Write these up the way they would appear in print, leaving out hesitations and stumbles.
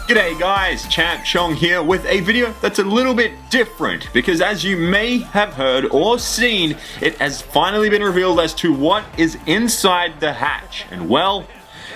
G'day guys, ChampChong here with a video that's a little bit different because as you may have heard or seen, it has finally been revealed as to what is inside the hatch, and well,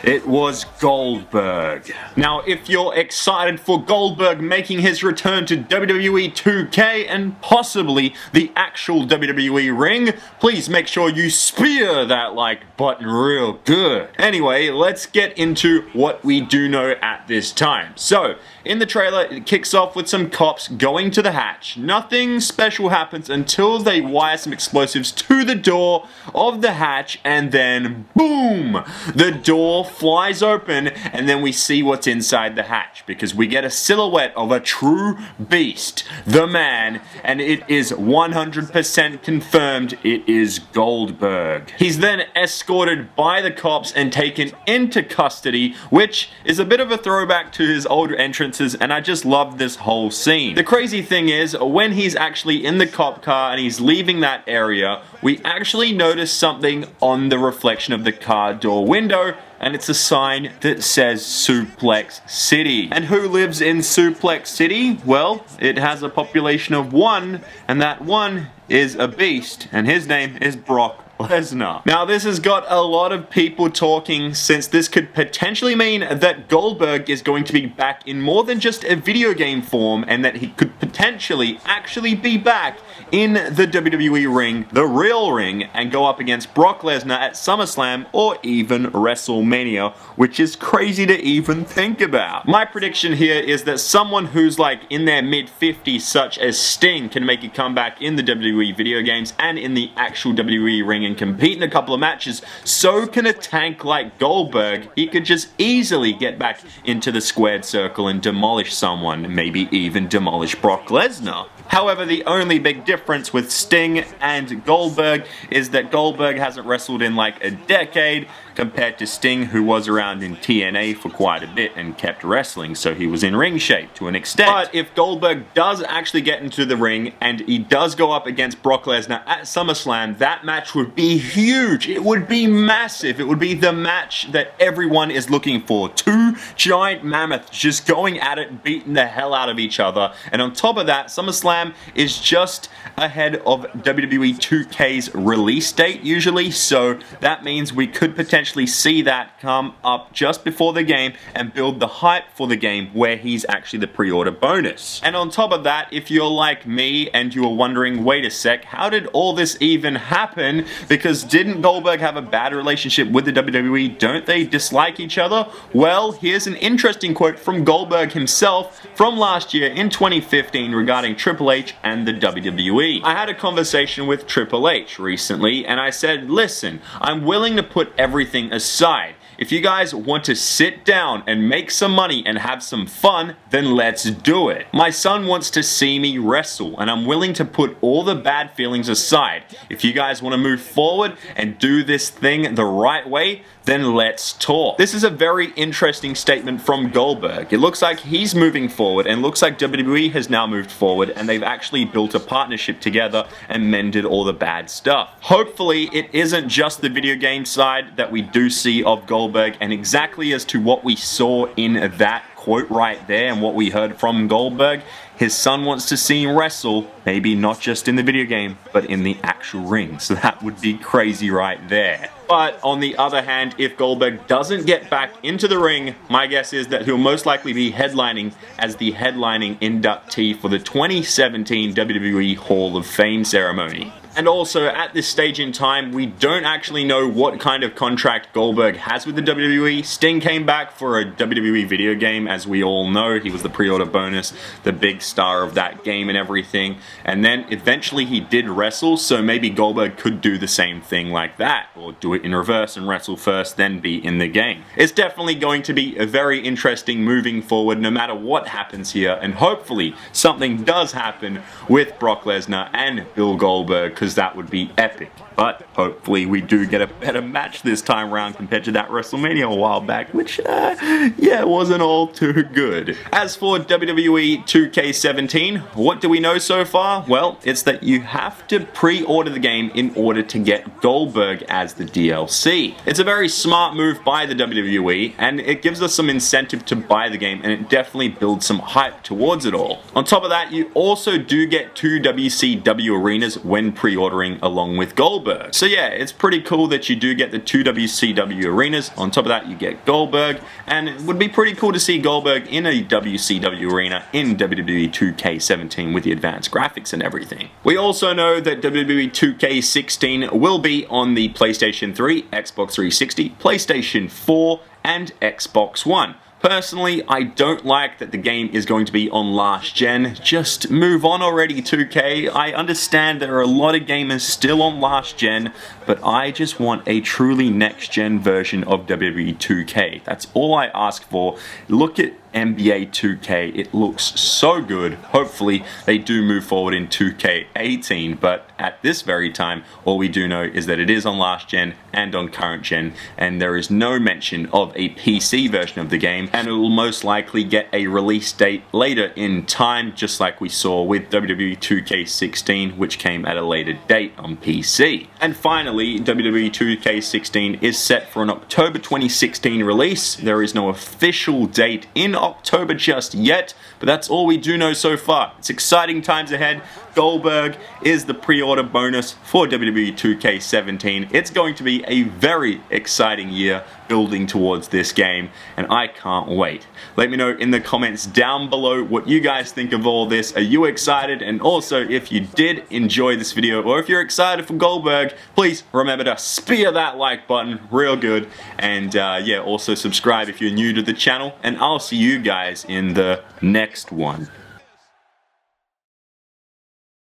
it was Goldberg. Now, if you're excited for Goldberg making his return to WWE 2K and possibly the actual WWE ring, please make sure you spear that like button real good. Anyway, let's get into what we do know at this time. So, in the trailer, it kicks off with some cops going to the hatch. Nothing special happens until they wire some explosives to the door of the hatch, and then boom! The door flies open, and then we see what's inside the hatch, because we get a silhouette of a true beast, the man, and it is 100% confirmed it is Goldberg. He's then escorted by the cops and taken into custody, which is a bit of a throwback to his older entrances, and I just love this whole scene. The crazy thing is, when he's actually in the cop car and he's leaving that area, we actually notice something on the reflection of the car door window, and it's a sign that says Suplex City. And who lives in Suplex City? Well, it has a population of 1, and that 1 is a beast, and his name is Brock Lesnar. Now, this has got a lot of people talking, since this could potentially mean that Goldberg is going to be back in more than just a video game form, and that he could potentially actually be back in the WWE ring, the real ring, and go up against Brock Lesnar at SummerSlam or even WrestleMania, which is crazy to even think about. My prediction here is that someone who's like in their mid-50s, such as Sting, can make a comeback in the WWE video games and in the actual WWE ring and compete in a couple of matches. So can a tank like Goldberg. He could just easily get back into the squared circle and demolish someone, maybe even demolish Brock Lesnar. However, the only big difference with Sting and Goldberg is that Goldberg hasn't wrestled in like a decade, compared to Sting, who was around in TNA for quite a bit and kept wrestling, so he was in ring shape to an extent. But if Goldberg does actually get into the ring and he does go up against Brock Lesnar at SummerSlam, that match would be huge. It would be massive. It would be the match that everyone is looking for. Two giant mammoths just going at it, beating the hell out of each other. And on top of that, SummerSlam is just ahead of WWE 2K's release date usually, so that means we could potentially see that come up just before the game and build the hype for the game, where he's actually the pre-order bonus. And on top of that, if you're like me and you were wondering, wait a sec, how did all this even happen? Because didn't Goldberg have a bad relationship with the WWE? Don't they dislike each other? Well, here's an interesting quote from Goldberg himself from last year in 2015 regarding Triple H and the WWE. I had a conversation with Triple H recently, and I said, listen, I'm willing to put everything aside. If you guys want to sit down and make some money and have some fun, then let's do it. My son wants to see me wrestle, and I'm willing to put all the bad feelings aside. If you guys want to move forward and do this thing the right way, then let's talk. This is a very interesting statement from Goldberg. It looks like he's moving forward, and looks like WWE has now moved forward, and they've actually built a partnership together and mended all the bad stuff. Hopefully, it isn't just the video game side that we do see of Goldberg, and exactly as to what we saw in that quote right there and what we heard from Goldberg, his son wants to see him wrestle, maybe not just in the video game, but in the actual ring. So that would be crazy right there. But on the other hand, if Goldberg doesn't get back into the ring, my guess is that he'll most likely be headlining as the headlining inductee for the 2017 WWE Hall of Fame ceremony. And also, at this stage in time, we don't actually know what kind of contract Goldberg has with the WWE. Sting came back for a WWE video game, as we all know. He was the pre-order bonus, the big star of that game and everything. And then eventually he did wrestle, so maybe Goldberg could do the same thing like that, or do it in reverse and wrestle first, then be in the game. It's definitely going to be a very interesting moving forward, no matter what happens here, and hopefully something does happen with Brock Lesnar and Bill Goldberg, because that would be epic. but hopefully we do get a better match this time around compared to that WrestleMania a while back, which, yeah, wasn't all too good. As for WWE 2K17, what do we know so far? Well, it's that you have to pre-order the game in order to get Goldberg as the DLC. It's a very smart move by the WWE, and it gives us some incentive to buy the game, and it definitely builds some hype towards it all. On top of that, you also do get 2 WCW arenas when pre-ordering along with Goldberg. So yeah, it's pretty cool that you do get the 2 WCW arenas. On top of that, you get Goldberg, and it would be pretty cool to see Goldberg in a WCW arena in WWE 2K17 with the advanced graphics and everything. We also know that WWE 2K16 will be on the PlayStation 3, Xbox 360, PlayStation 4, and Xbox One. Personally, I don't like that the game is going to be on last gen. Just move on already, 2K. I understand there are a lot of gamers still on last gen, but I just want a truly next gen version of WWE 2K. That's all I ask for. Look at NBA 2K, it looks so good. Hopefully they do move forward in 2K18, but at this very time all we do know is that it is on last gen and on current gen, and there is no mention of a PC version of the game, and it will most likely get a release date later in time, just like we saw with WWE 2K16, which came at a later date on PC. And finally, WWE 2K16 is set for an October 2016 release. There is no official date in October just yet, but that's all we do know so far. It's exciting times ahead. Goldberg is the pre-order bonus for WWE 2K17. It's going to be a very exciting year building towards this game, and I can't wait. Let me know in the comments down below what you guys think of all this. Are you excited? And also, if you did enjoy this video, or if you're excited for Goldberg, please remember to spear that like button real good, and yeah, also subscribe if you're new to the channel, and I'll see you guys in the next one.